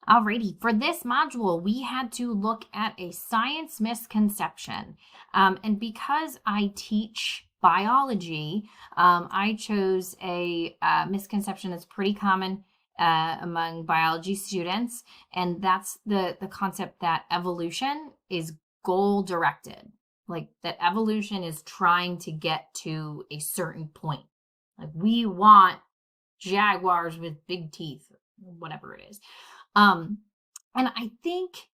Alrighty, for this module, we had to look at a science misconception. And because I teach biology, I chose a misconception that's pretty common among biology students, and that's the concept that evolution is goal-directed, like that evolution is trying to get to a certain point. Like we want jaguars with big teeth, whatever it is. And I think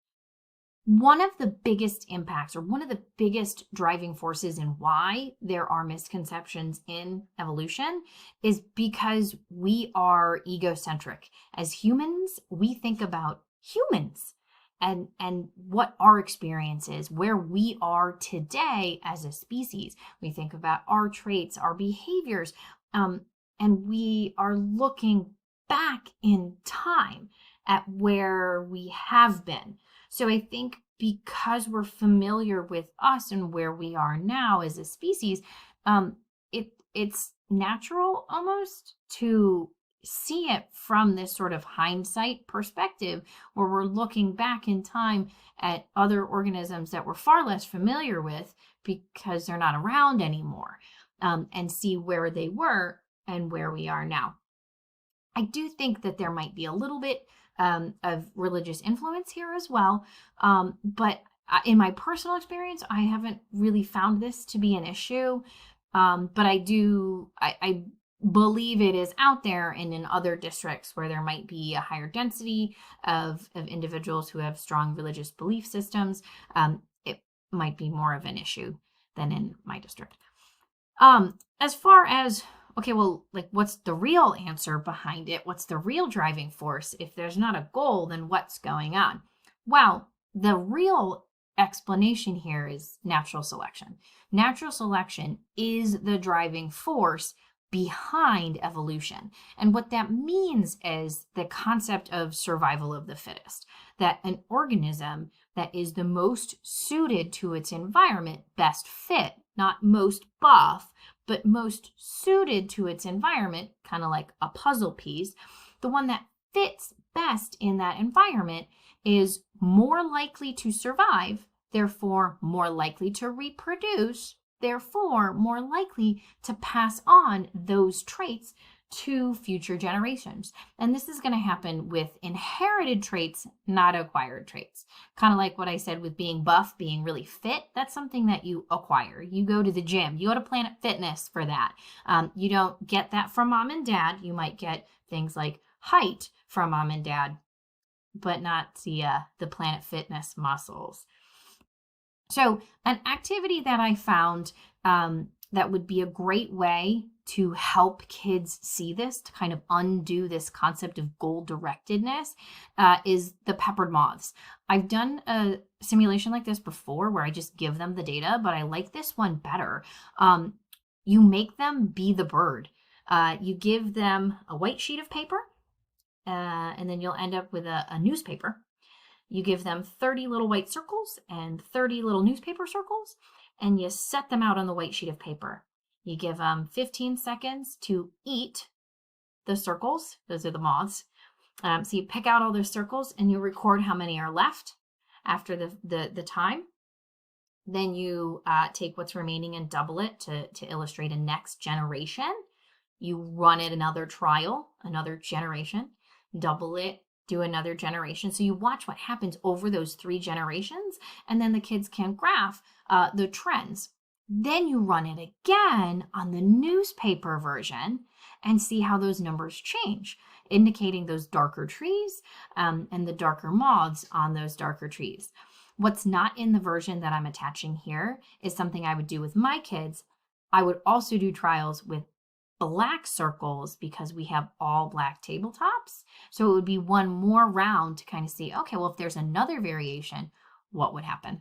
one of the biggest impacts or one of the biggest driving forces in why there are misconceptions in evolution is because we are egocentric. As humans, we think about humans and what our experience is, where we are today as a species. We think about our traits, our behaviors, and we are looking back in time at where we have been. So I think because we're familiar with us and where we are now as a species, it's natural almost to see it from this sort of hindsight perspective where we're looking back in time at other organisms that we're far less familiar with because they're not around anymore, and see where they were and where we are now. I do think that there might be a little bit of religious influence here as well, but in my personal experience, I haven't really found this to be an issue, but I believe it is out there and in other districts where there might be a higher density of individuals who have strong religious belief systems. It might be more of an issue than in my district. As far as, okay, well, like what's the real answer behind it? What's the real driving force? If there's not a goal, then what's going on? Well, the real explanation here is natural selection. Natural selection is the driving force behind evolution. And what that means is the concept of survival of the fittest, that an organism that is the most suited to its environment, best fit, not most buff, but most suited to its environment, kind of like a puzzle piece, the one that fits best in that environment is more likely to survive, therefore more likely to reproduce, therefore more likely to pass on those traits to future generations. And this is going to happen with inherited traits, not acquired traits. Kind of like what I said with being buff, being really fit. That's something that you acquire. You go to the gym, you go to Planet Fitness for that. You don't get that from mom and dad. You might get things like height from mom and dad, but not the Planet Fitness muscles. So an activity that I found that would be a great way to help kids see this, to kind of undo this concept of goal-directedness, is the peppered moths. I've done a simulation like this before where I just give them the data, but I like this one better. You make them be the bird. You give them a white sheet of paper, and then you'll end up with a newspaper. You give them 30 little white circles and 30 little newspaper circles, and you set them out on the white sheet of paper. You give them 15 seconds to eat the circles. Those are the moths. So you pick out all those circles and you record how many are left after the time. Then you take what's remaining and double it to illustrate a next generation. You run it another trial, another generation, double it, do another generation. So you watch what happens over those 3 generations, and then the kids can graph the trends. Then you run it again on the newspaper version and see how those numbers change, indicating those darker trees and the darker moths on those darker trees. What's not in the version that I'm attaching here is something I would do with my kids. I would also do trials with black circles because we have all black tabletops. So it would be one more round to kind of see, okay, well, if there's another variation, what would happen?